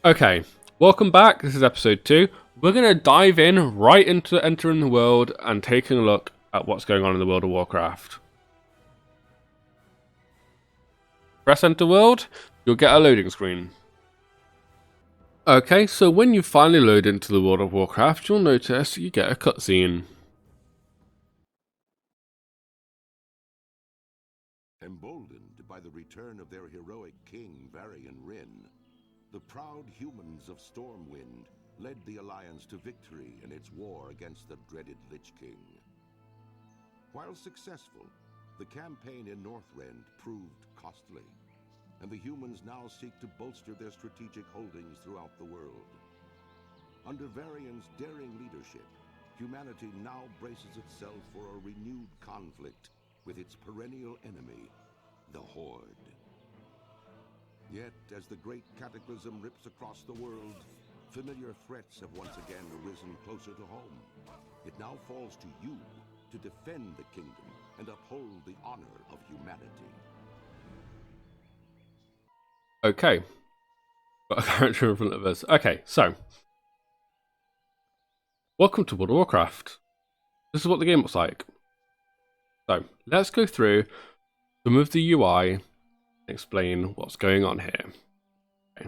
Okay, welcome back. This is episode 2. We're going to dive in right into entering the world and taking a look at what's going on in the World of Warcraft. Press enter world, you'll get a loading screen. Okay, so when you finally load into the World of Warcraft, you'll notice you get a cutscene. Emboldened by the return of their heroic king, Varian Wrynn, the proud humans of Stormwind led the Alliance to victory in its war against the dreaded Lich King. While successful, the campaign in Northrend proved costly, and the humans now seek to bolster their strategic holdings throughout the world. Under Varian's daring leadership, humanity now braces itself for a renewed conflict with its perennial enemy, the Horde. Yet, as the great cataclysm rips across the world, familiar threats have once again arisen closer to home. It now falls to you to defend the kingdom and uphold the honor of humanity. Okay, got a character in front of us. Okay, so welcome to World of Warcraft. This is what the game looks like. So let's go through some of the UI and explain what's going on here. Okay.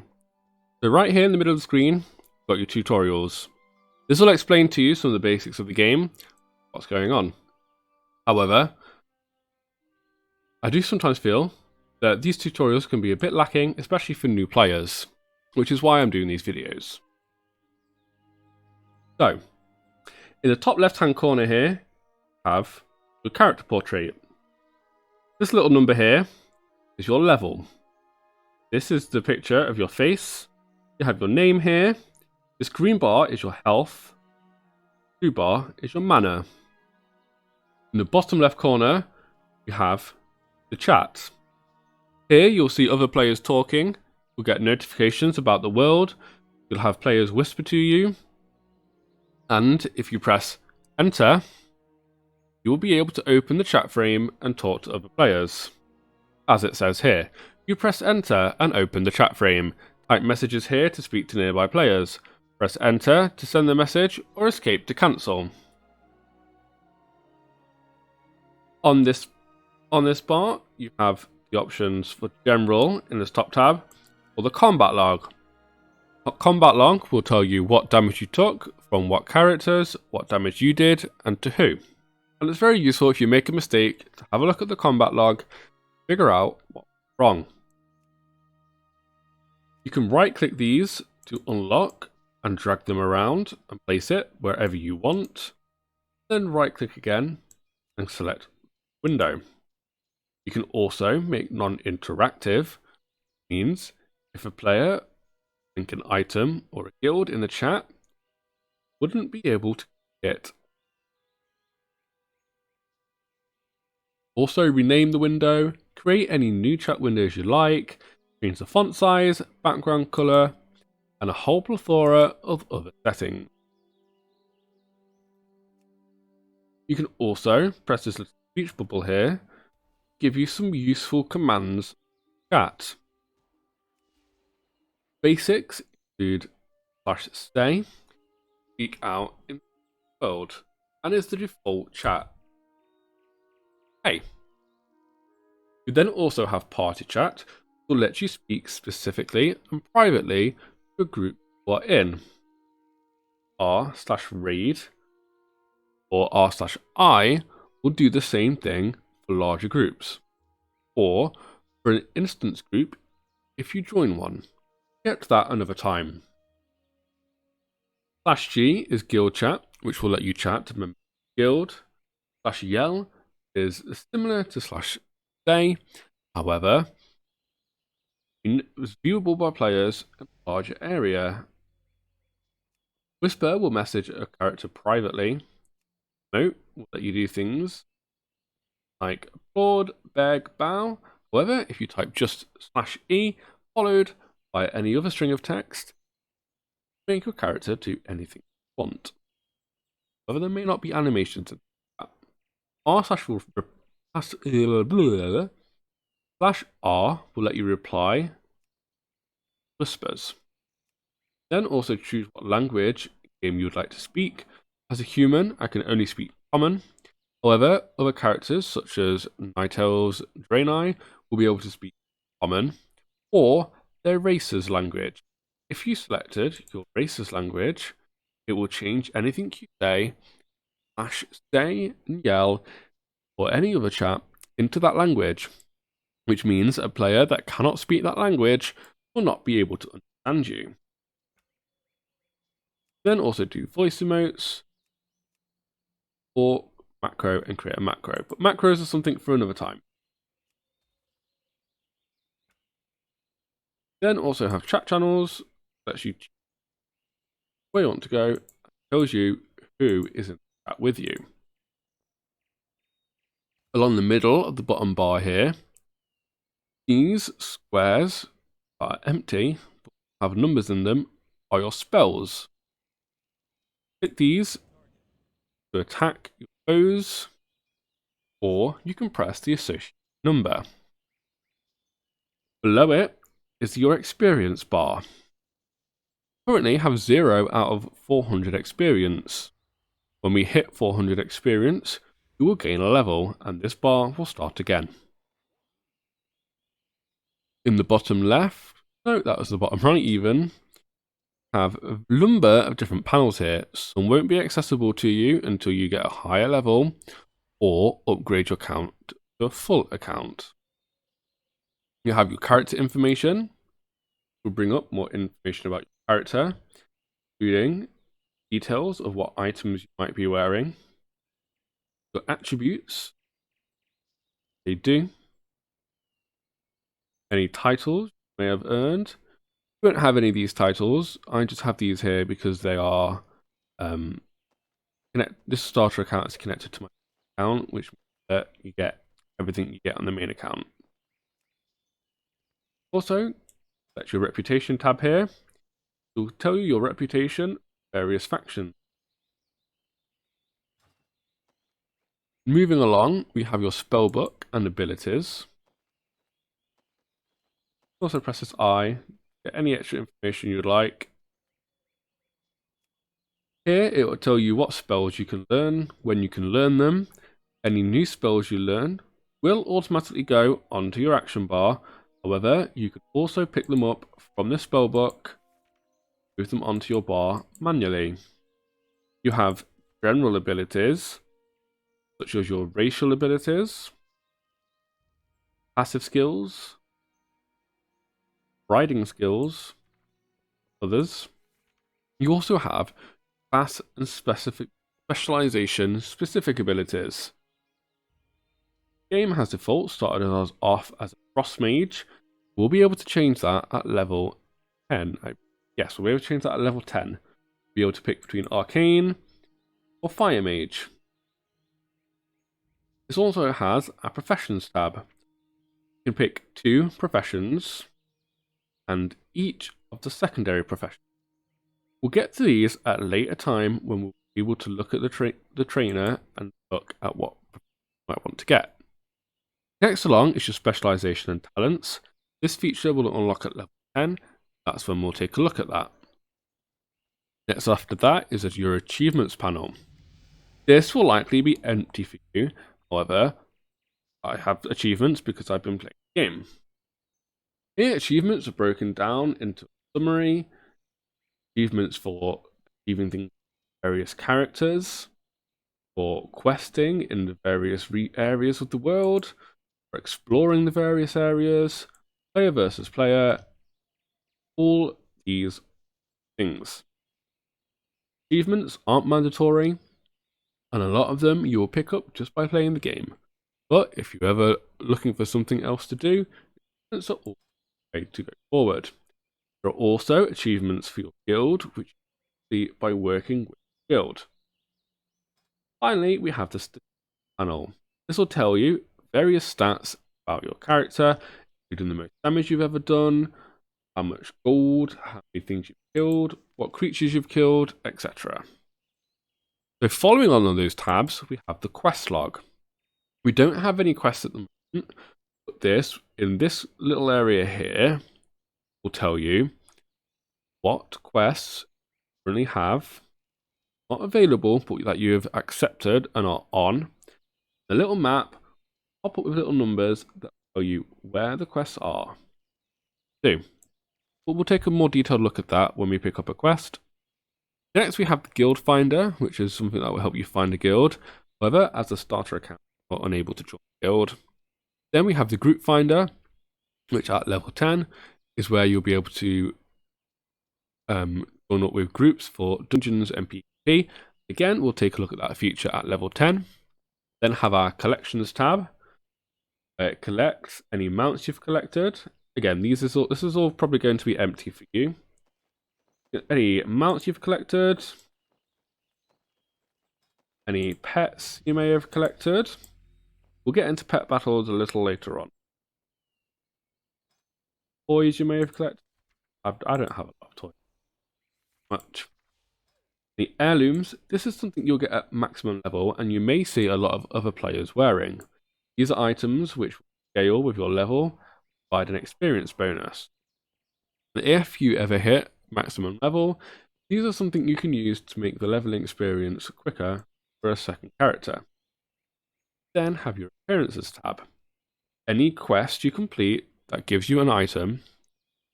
So right here in the middle of the screen, you've got your tutorials. This will explain to you some of the basics of the game, what's going on. However, I do sometimes feel that these tutorials can be a bit lacking, especially for new players, which is why I'm doing these videos. So, in the top left-hand corner here, you have your character portrait. This little number here is your level. This is the picture of your face. You have your name here. This green bar is your health. Blue bar is your mana. In the bottom left corner, you have the chat. Here you'll see other players talking. You'll get notifications about the world. You'll have players whisper to you. And if you press enter, you will be able to open the chat frame and talk to other players. As it says here, you press enter and open the chat frame. Type messages here to speak to nearby players. Press enter to send the message or escape to cancel. On this bar, you have the options for general in this top tab, or the combat log. A combat log will tell you what damage you took, from what characters, what damage you did, and to who. And it's very useful if you make a mistake to have a look at the combat log, figure out what's wrong. You can right click these to unlock and drag them around and place it wherever you want. Then right click again and select window. You can also make non-interactive, means if a player link an item or a guild in the chat, wouldn't be able to get. Also rename the window, create any new chat windows you like, change the font size, background color, and a whole plethora of other settings. You can also press this little speech bubble here, give you some useful commands in chat. Basics include /stay, speak out in the world, and is the default chat. Hey. You then also have party chat, which will let you speak specifically and privately to a group you are in. r/raid or r/I will do the same thing for larger groups, or for an instance group if you join one. Get to that another time. /G is guild chat, which will let you chat to members of the guild. /yell is similar to /stay, however, is viewable by players in a larger area. Whisper will message a character privately. Note will let you do things like applaud, beg, bow. However, if you type just /E followed by any other string of text, make your character do anything you want. However, there may not be animations in that. /R will let you reply whispers. Then also choose what language game you would like to speak. As a human, I can only speak Common. However, other characters such as Night Elves, Draenei will be able to speak Common or their race's language. If you selected your race's language, it will change anything you say, say and yell, or any other chat into that language, which means a player that cannot speak that language will not be able to understand you. Then also do voice emotes or macro and create a macro. But macros are something for another time. Then also have chat channels, lets you choose where you want to go, tells you who is in chat with you. Along the middle of the bottom bar here, these squares are empty, but have numbers in them, are your spells. Click these to attack your foes, or you can press the associated number. Below it is your experience bar. Currently have 0 out of 400 experience. When we hit 400 experience, you will gain a level, and this bar will start again. In the bottom left, no, that was the bottom right even, have a number of different panels here. Some won't be accessible to you until you get a higher level or upgrade your account to a full account. You have your character information. We'll bring up more information about your character, including details of what items you might be wearing, your attributes, they do, any titles you may have earned. I don't have any of these titles. I just have these here because they are this starter account is connected to my account, which means that you get everything you get on the main account. Also, that's your reputation tab here. It will tell you your reputation, various factions. Moving along, we have your spellbook and abilities. Also press this I, get any extra information you'd like. Here it will tell you what spells you can learn, when you can learn them. Any new spells you learn will automatically go onto your action bar. However, you can also pick them up from the spellbook, move them onto your bar manually. You have general abilities, such as your racial abilities, passive skills, riding skills, others. You also have class and specialization specific abilities. The game has default started us off as a cross mage. We'll be able to change that at level 10. Yes, we'll be able to change that at level 10. We'll be able to pick between arcane or fire mage. This also has a professions tab. You can pick 2 professions and each of the secondary professions. We'll get to these at a later time when we'll be able to look at the trainer and look at what you might want to get. Next along is your specialization and talents. This feature will unlock at level 10. That's when we'll take a look at that. Next after that is your achievements panel. This will likely be empty for you. However, I have achievements because I've been playing the game. Here, achievements are broken down into a summary, achievements for achieving things with various characters, for questing in the various areas of the world, for exploring the various areas, player versus player, all these things. Achievements aren't mandatory, and a lot of them you will pick up just by playing the game. But if you're ever looking for something else to do, achievements are all way to go forward. There are also achievements for your guild, which you see by working with the guild. Finally, we have the statistics panel. This will tell you various stats about your character, including the most damage you've ever done, how much gold, how many things you've killed, what creatures you've killed, etc. So following on those tabs, we have the quest log. We don't have any quests at the moment, but in this little area here will tell you what quests you currently have, not available, but that you have accepted and are on. A little map, pop up with little numbers that tell you where the quests are. So, but we'll take a more detailed look at that when we pick up a quest. Next, we have the Guild Finder, which is something that will help you find a guild. However, as a starter account, you are unable to join a guild. Then we have the Group Finder, which at level 10 is where you'll be able to join up with groups for dungeons and PvP. Again, we'll take a look at that feature at level 10. Then have our Collections tab. It collects any mounts you've collected. Again, this is all probably going to be empty for you. Any mounts you've collected, any pets you may have collected. We'll get into pet battles a little later on. Toys you may have collected. I don't have a lot of toys. Much. The heirlooms, this is something you'll get at maximum level, and you may see a lot of other players wearing. These are items which will scale with your level, provide an experience bonus. And if you ever hit maximum level, these are something you can use to make the leveling experience quicker for a second character. Then have your appearances tab. Any quest you complete that gives you an item,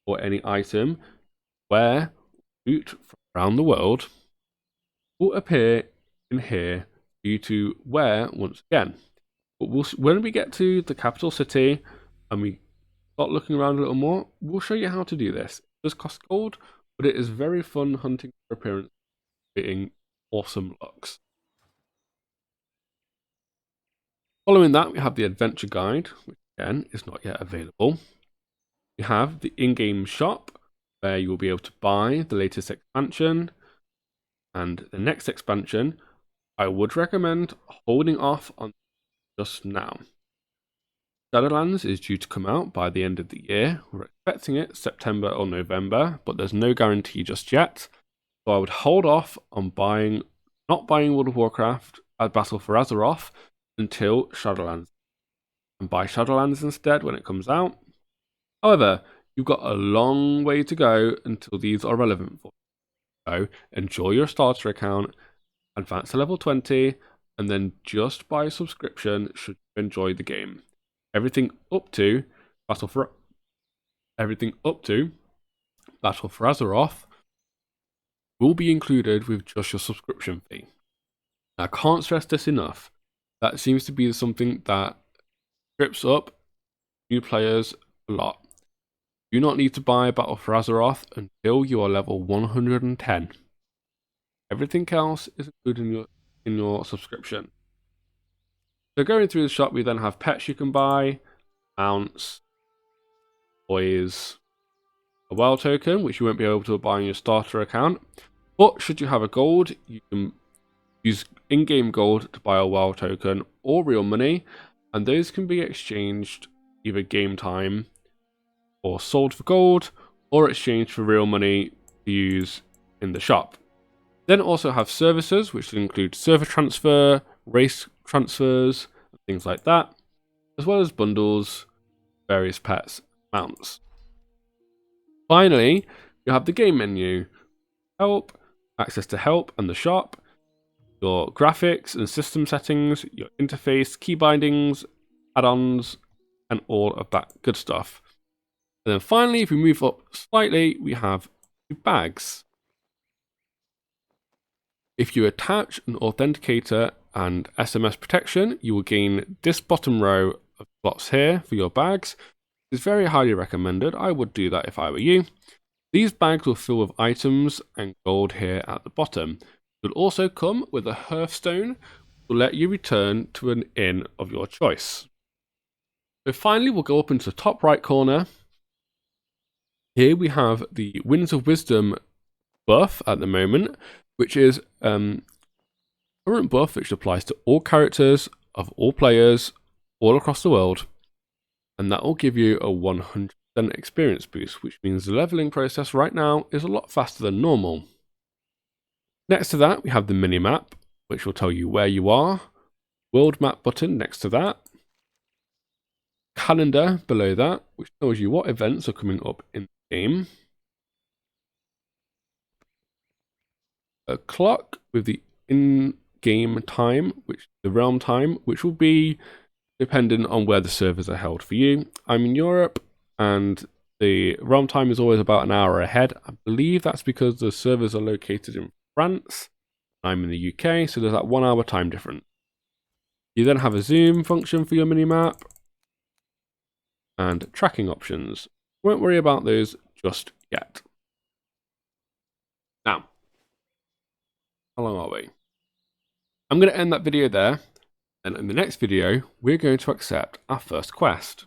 or any item where loot from around the world, will appear in here for you to wear once again. But when we get to the capital city and we start looking around a little more, we'll show you how to do this. It does cost gold, but it is very fun hunting for appearance, creating awesome looks. Following that, we have the adventure guide, which again is not yet available. We have the in-game shop, where you will be able to buy the latest expansion and the next expansion. I would recommend holding off on just now. Shadowlands is due to come out by the end of the year. We're expecting it September or November, but there's no guarantee just yet. So I would hold off on not buying World of Warcraft at Battle for Azeroth until Shadowlands, and buy Shadowlands instead when it comes out. However, you've got a long way to go until these are relevant for you. So enjoy your starter account, advance to level 20, and then just buy a subscription should you enjoy the game. Everything up to Battle for Azeroth will be included with just your subscription fee. I can't stress this enough. That seems to be something that trips up new players a lot. You do not need to buy Battle for Azeroth until you are level 110. Everything else is included in your subscription. So going through the shop, we then have pets you can buy, mounts, toys, a WoW token, which you won't be able to buy on your starter account. But should you have a gold, you can use in-game gold to buy a WoW token or real money, and those can be exchanged either game time or sold for gold, or exchanged for real money to use in the shop. Then also have services, which include server transfer, race transfers, and things like that, as well as bundles, various pets, mounts. Finally, you have the game menu, help, access to help and the shop, your graphics and system settings, your interface, key bindings, add-ons, and all of that good stuff. And then finally, if we move up slightly, we have bags. If you attach an authenticator and SMS protection, you will gain this bottom row of slots here for your bags. It's very highly recommended. I would do that if I were you. These bags will fill with items and gold here at the bottom. It will also come with a hearthstone which will let you return to an inn of your choice. So finally, we'll go up into the top right corner. Here we have the Winds of Wisdom buff at the moment, which is current buff which applies to all characters of all players all across the world, and that will give you a 100% experience boost, which means the leveling process right now is a lot faster than normal. Next to that, we have the mini map, which will tell you where you are, world map button next to that, calendar below that, which tells you what events are coming up in the game, a clock with the in-game time, which the realm time, which will be dependent on where the servers are held for you. I'm in Europe, and the realm time is always about an hour ahead. I believe that's because the servers are located in France. I'm in the UK, so there's that 1 hour time difference. You then have a zoom function for your minimap and tracking options. Won't worry about those just yet. Now, how long are we? I'm going to end that video there, and in the next video, we're going to accept our first quest.